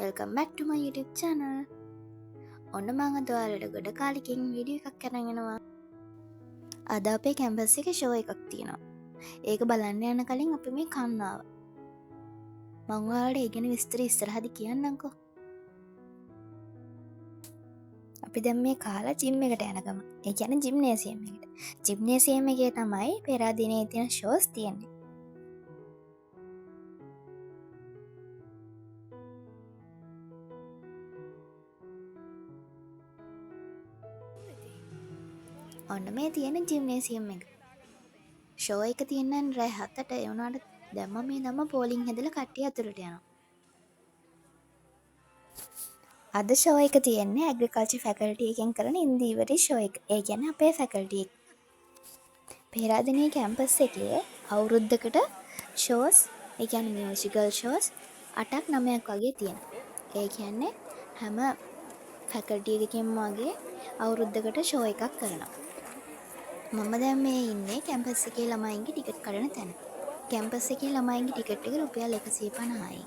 welcome back to my YouTube channel. ඔන්න මම අද ඔයාලට ගොඩ කාලෙකින් වීඩියෝ එකක් අරන් එනවා. අද අපේ කැම්පස් එකේ ෂෝ එකක් තියෙනවා. ඒක බලන්න යන කලින් අපි මේ කන්න ආවා. මම ඔයාලට ඒ ගැන විස්තර ඉස්සරහදී කියන්නම්කෝ. අපි දැන් මේ කාලා ජිම් එකට යන ගම. ඒ කියන්නේ ජිම්නේසියම් එකට. ජිම්නේසියම් එකේ තමයි පෙරදිනේ තියෙන ෂෝස් තියෙන්නේ. ඔන්න මේ තියෙන ජිම්නේසියම් එක. ෂෝ එක තියෙන්නේ රෑ 7ට. ඒ වුණාට දැන් මම පෝලිං හැදලා කට්ටිය අතුරට යනවා. අද ෂෝ එක තියෙන්නේ ඇග්‍රිකල්චර් ෆැකල්ටි එකෙන් කරන ඉන්දීවරි ෂෝ එක. ඒ කියන්නේ අපේ ෆැකල්ටි එක. පෙරදිනේ කැම්පස් එකේ අවුරුද්දකට ෂෝස්, ඒ කියන්නේ මියුසිකල් ෂෝස් 8ක් 9ක් වගේ තියෙනවා. ඒ කියන්නේ හැම ෆැකල්ටි එකකින්ම වගේ අවුරුද්දකට ෂෝ එකක් කරනවා. මම දැන් මේ ඉන්නේ කැම්පස් එකේ ළමයින්ගේ ටිකට් කඩන තැන. කැම්පස් එකේ ළමයින්ගේ ටිකට් එක රුපියල් 150යි.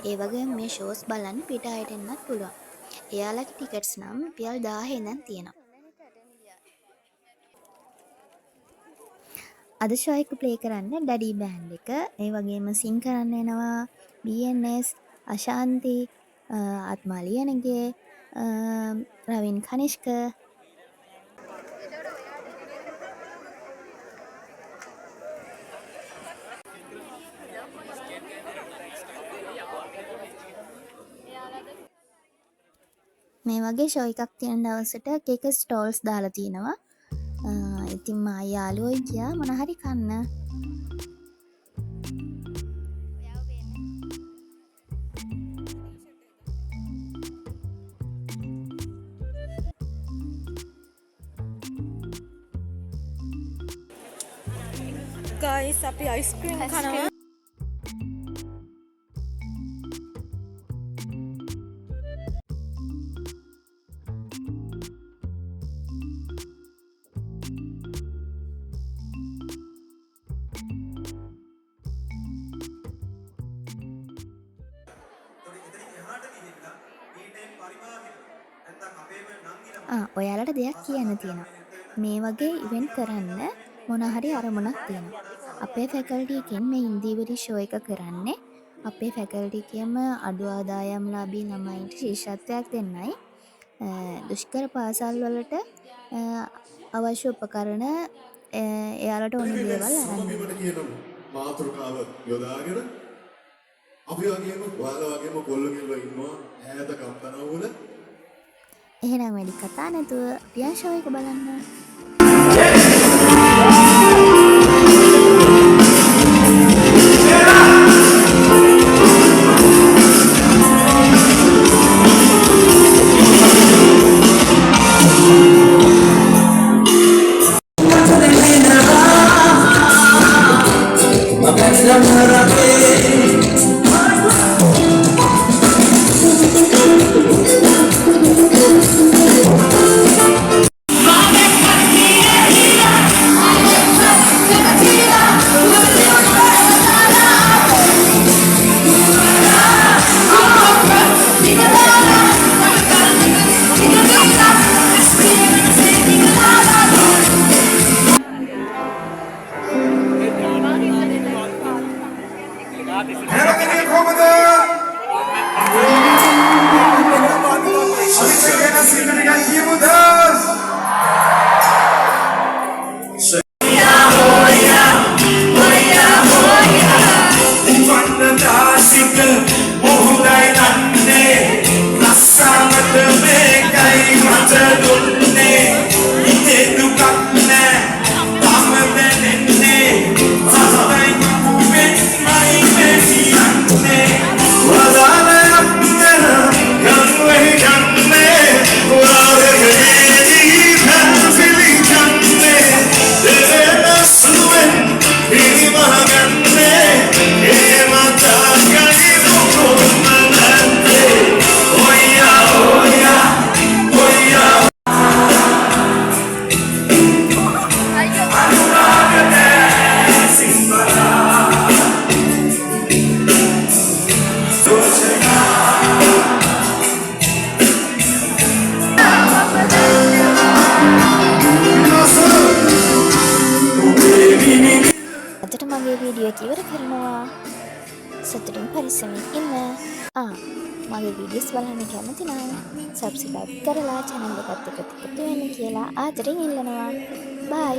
ඒ වගේම මේ ෂෝස් බලන්න පිට අයට එන්නත් පුළුවන්. එයාලගේ ටිකට්ස් නම් රුපියල් 1000 ඉඳන් තියෙනවා. අද ෂෝ එක ප්ලේ කරන්න ඩැඩි බෑන්ඩ් එක, ඒ වගේම සින් කරන්න එනවා BNS, අශාන්ති, ආත්මාලියනගේ, රවින් කනිෂ්ක. මේ වගේ ෂෝ එකක් තියෙන දවසට එක ස්ටෝල්ස් දාලා තිනවා. ඉතින් මා යාළුවෝ ගියා මොන හරි කන්න. guys අපි අයිස්ක්‍රීම් කනවා. ඔයාලට දෙයක් කියන්න තියෙනවා. මේ වගේ ඉවෙන්ට් කරන්න මොන හරි අරමුණක් තියෙනවා. අපේ ෆැකල්ටි එකෙන් මේ ඉන්දීවරි ෂෝ එක කරන්නේ අපේ ෆැකල්ටි එකේම අඩු ආදායම්ලාභී ළමයින්ට ශිෂ්‍යත්වයක් දෙන්නයි. දුෂ්කර පාසල් වලට අවශ්‍ය උපකරණ එයාලට ඕන දේවල් අරන් දෙනවා. මාතෘකාව යොදාගෙන අපි වගේම ඔයාලා වගේම කොල්ලෝ කෙල්ලෝ ඉන්නවා ඈත කම්පනවල. එහෙනම් වැඩි කතා නැතුව පියන් ෂෝ එක බලන්න. ලස්සනින් ඉන්න. මගේ වීඩියෝස් බලන්න කැමති නම් සබ්ස්ක්‍රයිබ් කරලා channel එකත් එක්ක එකතු වෙන්න කියලා ආදරෙන් ඉල්ලනවා. බයි.